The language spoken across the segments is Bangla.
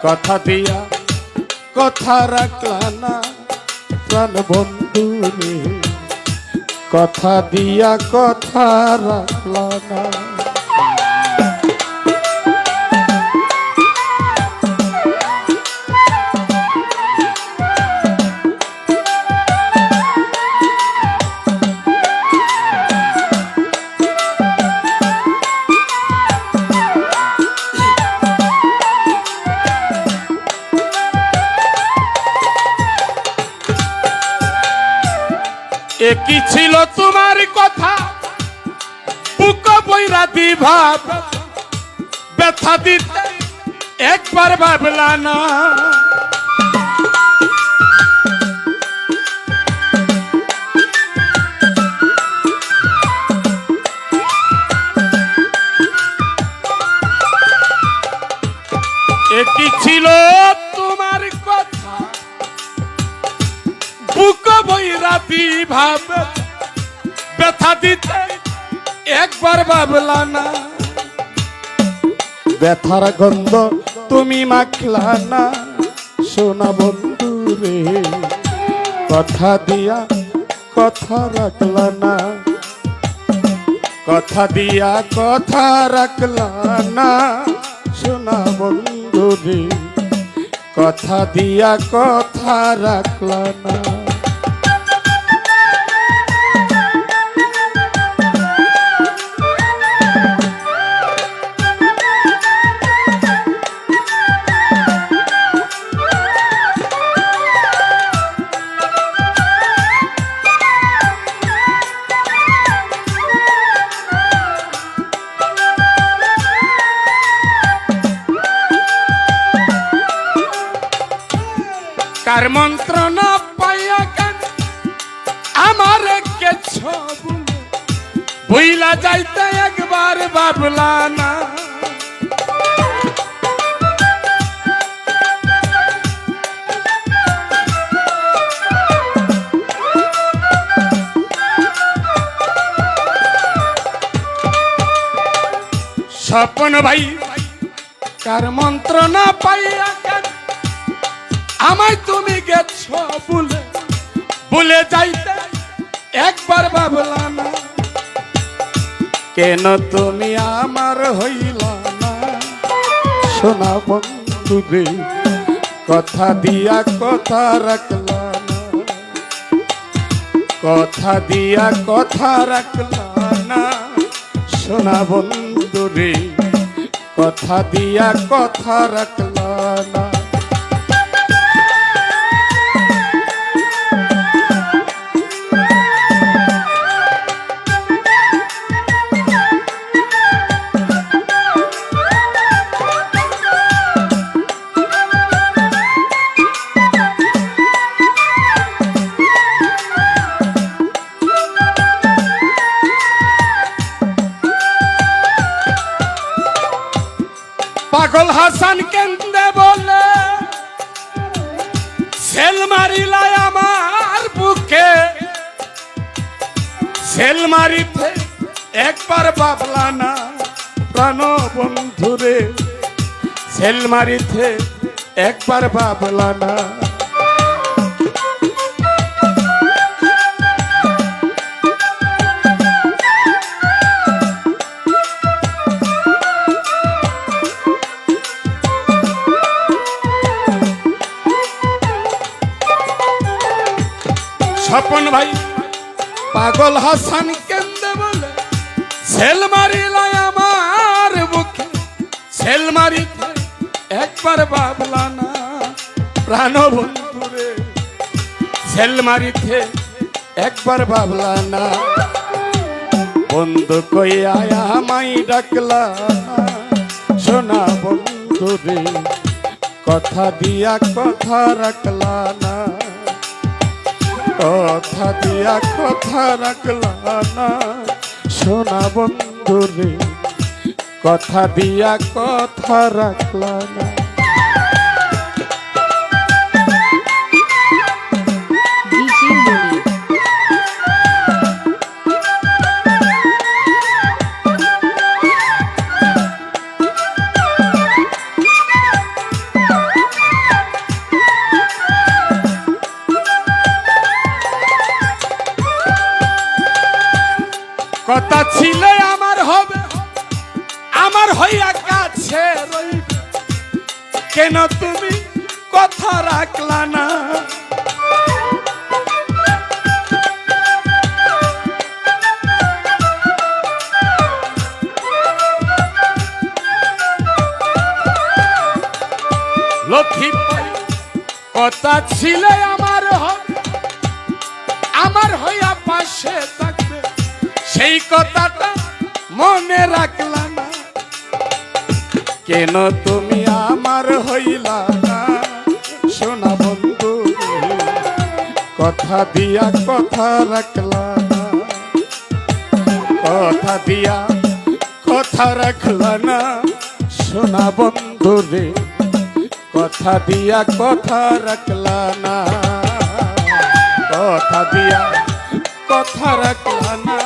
কথা দিয়া কথা রাখলা না প্রাণ বন্ধু রে, কথা দিয়া কথা রাখলা না। কি ছিল তোমার কথা বুক বইরা ভাব ব্যথা দিতে একবার ভাবলা না। কি ছিল তোমার কথা বুক বইরা ভাব ব্যথা দিতে একবার ভাবলা না। ব্যথার গন্ধ তুমি মাখলা না সোনা বন্ধু রে, কথা দিয়া কথা রাখলা না, কথা দিয়া কথা রাখলা না সোনা বন্ধু রে, কথা দিয়া কথা রাখলা না। কার মন্ত্রণা পাইয়া কেন আমার কেছ ভুইলা যাইতে একবার ভাবলা না। স্বপন ভাই কার মন্ত্রণা পাইয়া কেন আমায় তুমি গেছ ভুলে, ভুলে যাইতে একবার ভাবলা না। কেন তুমি আমার হইলা না সোনা বন্ধু রে, কথা দিয়া কথা রাখলা না, কথা দিয়া কথা রাখলা না সোনা বন্ধু রে, কথা দিয়া কথা রাখলা না। পাগল হাসান কেন্দে বলে সেল মারিলাই আমার বুকে, সেল মারিতে একবার ভাবলা না প্রাণ বন্ধু রে, সেল মারিতে একবার ভাবলা না। স্বপন ভাই পাগল হাসান কেন্দে বলে সেল মারিলাই আমার বুকে, সেল মারিতে একবার ভাবলা না প্রাণ বন্ধু রে, সেল মারিতে একবার ভাবলা না। বন্ধু কইয়া আমায় ডাকলা না সোনা বন্ধু রে, কথা দিয়া কথা রাখলা না, কথা দিয়া কথা রাখলা না সোনা বন্ধু রে, কথা দিয়া কথা রাখলা না। কেন তুমি কথা রাখলা না? লক্ষ্মী কথা ছিলে আমার হইয়া পাশে থাকবে, সেই কথাটা মনে রাখলা না। কেন তুমি আমার হইলা না সোনা বন্ধু, কথা দিয়া কথা রাখলা না, কথা দিয়া কথা রাখলা না সোনা বন্ধু রে, কথা দিয়া কথা রাখলা না, কথা দিয়া কথা রাখলা না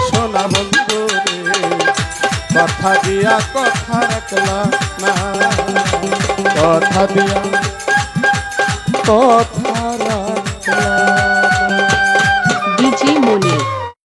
সোনা বন্ধু রে, কথা দিয়া কথা রাখলা না, কথা দিয়া কথা